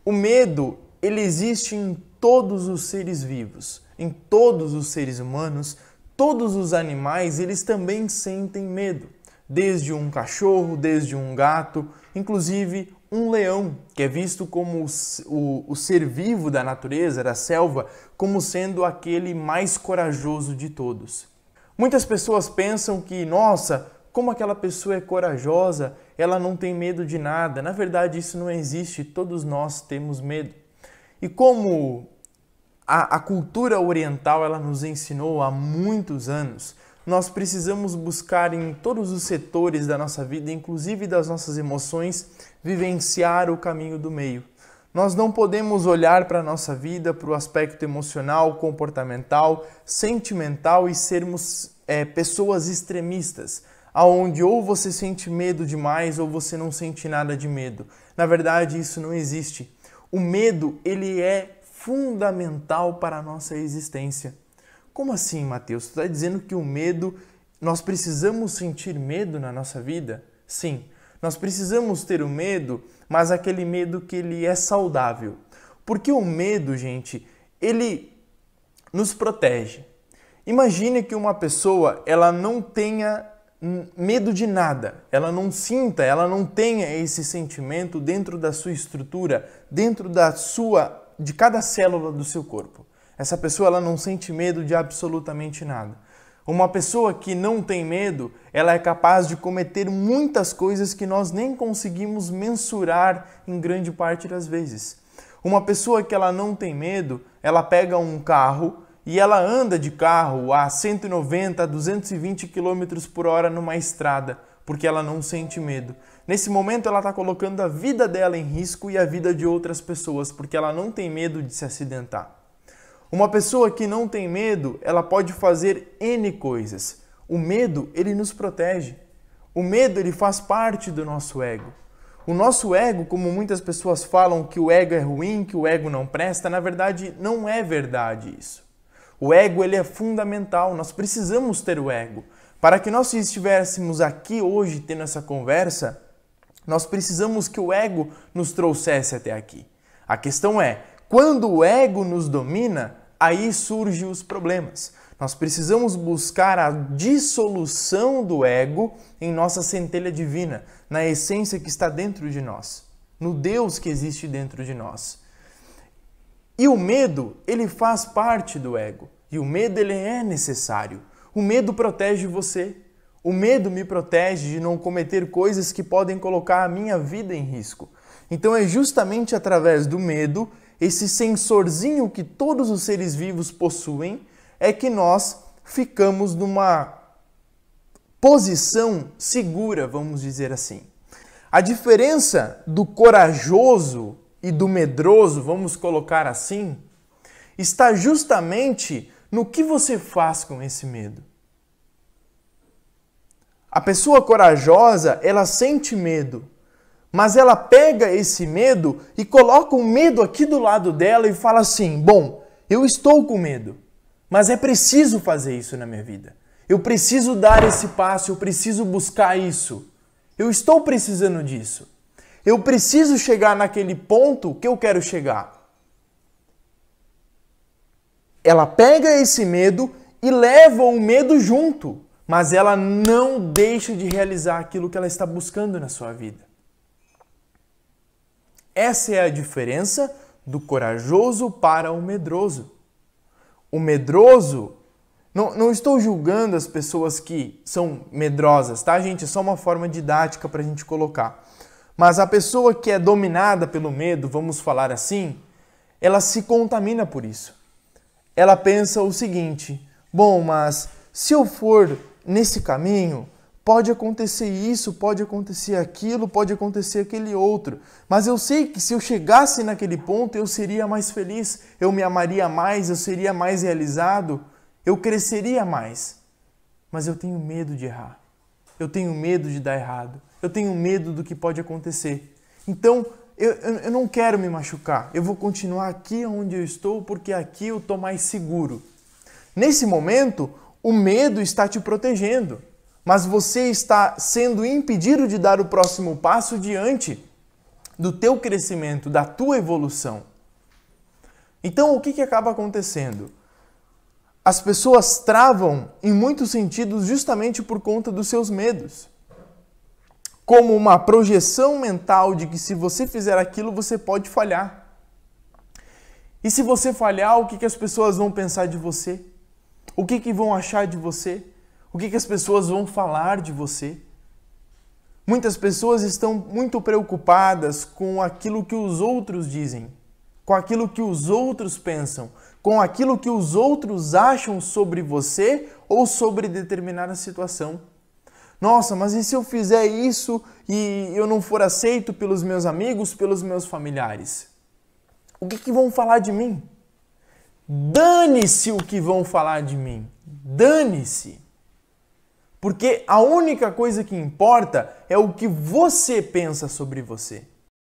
O medo, ele existe em todos os seres vivos, em todos os seres humanos, todos os animais, eles também sentem medo. Desde um cachorro, desde um gato, inclusive um leão, que é visto como o ser vivo da natureza, da selva, como sendo aquele mais corajoso de todos. Muitas pessoas pensam que, nossa, como aquela pessoa é corajosa, ela não tem medo de nada. Na verdade, isso não existe, todos nós temos medo. E como a cultura oriental ela nos ensinou há muitos anos, nós precisamos buscar em todos os setores da nossa vida, inclusive das nossas emoções, vivenciar o caminho do meio. Nós não podemos olhar para a nossa vida, para o aspecto emocional, comportamental, sentimental e sermos pessoas extremistas, aonde ou você sente medo demais ou você não sente nada de medo. Na verdade, isso não existe. O medo, ele é fundamental para a nossa existência. Como assim, Mateus? Tu está dizendo que o medo, nós precisamos sentir medo na nossa vida? Sim, nós precisamos ter o medo, mas aquele medo que ele é saudável. Porque o medo, gente, ele nos protege. Imagine que uma pessoa, ela não tenha medo de nada, ela não sinta, ela não tenha esse sentimento dentro da sua estrutura, dentro de cada célula do seu corpo. Essa pessoa ela não sente medo de absolutamente nada. Uma pessoa que não tem medo, ela é capaz de cometer muitas coisas que nós nem conseguimos mensurar em grande parte das vezes. Uma pessoa que ela não tem medo, ela pega um carro e ela anda de carro a 190, a 220 km por hora numa estrada, porque ela não sente medo. Nesse momento ela está colocando a vida dela em risco e a vida de outras pessoas, porque ela não tem medo de se acidentar. Uma pessoa que não tem medo, ela pode fazer N coisas. O medo, ele nos protege. O medo, ele faz parte do nosso ego. O nosso ego, como muitas pessoas falam que o ego é ruim, que o ego não presta, na verdade não é verdade isso. O ego, ele é fundamental, nós precisamos ter o ego. Para que nós estivéssemos aqui hoje tendo essa conversa, nós precisamos que o ego nos trouxesse até aqui. A questão é, quando o ego nos domina, aí surgem os problemas. Nós precisamos buscar a dissolução do ego em nossa centelha divina, na essência que está dentro de nós, no Deus que existe dentro de nós. E o medo, ele faz parte do ego. E o medo, ele é necessário. O medo protege você. O medo me protege de não cometer coisas que podem colocar a minha vida em risco. Então é justamente através do medo, esse sensorzinho que todos os seres vivos possuem, é que nós ficamos numa posição segura, vamos dizer assim. A diferença do corajoso e do medroso, vamos colocar assim, está justamente no que você faz com esse medo. A pessoa corajosa, ela sente medo, mas ela pega esse medo e coloca o medo aqui do lado dela e fala assim, bom, eu estou com medo, mas é preciso fazer isso na minha vida. Eu preciso dar esse passo, eu preciso buscar isso. Eu estou precisando disso. Eu preciso chegar naquele ponto que eu quero chegar. Ela pega esse medo e leva o medo junto, mas ela não deixa de realizar aquilo que ela está buscando na sua vida. Essa é a diferença do corajoso para o medroso. O medroso, não estou julgando as pessoas que são medrosas, tá, gente? É só uma forma didática para a gente colocar. Mas a pessoa que é dominada pelo medo, vamos falar assim, ela se contamina por isso. Ela pensa o seguinte, bom, mas se eu for nesse caminho, pode acontecer isso, pode acontecer aquilo, pode acontecer aquele outro. Mas eu sei que se eu chegasse naquele ponto, eu seria mais feliz, eu me amaria mais, eu seria mais realizado, eu cresceria mais. Mas eu tenho medo de errar. Eu tenho medo de dar errado. Eu tenho medo do que pode acontecer. Então, eu não quero me machucar. Eu vou continuar aqui onde eu estou, porque aqui eu estou mais seguro. Nesse momento, o medo está te protegendo. Mas você está sendo impedido de dar o próximo passo diante do teu crescimento, da tua evolução. Então, o que acaba acontecendo? As pessoas travam em muitos sentidos justamente por conta dos seus medos. Como uma projeção mental de que se você fizer aquilo, você pode falhar. E se você falhar, o que as pessoas vão pensar de você? O que vão achar de você? O que as pessoas vão falar de você? Muitas pessoas estão muito preocupadas com aquilo que os outros dizem, com aquilo que os outros pensam, com aquilo que os outros acham sobre você ou sobre determinada situação. Nossa, mas e se eu fizer isso e eu não for aceito pelos meus amigos, pelos meus familiares? O que vão falar de mim? Dane-se o que vão falar de mim. Dane-se. Porque a única coisa que importa é o que você pensa sobre você.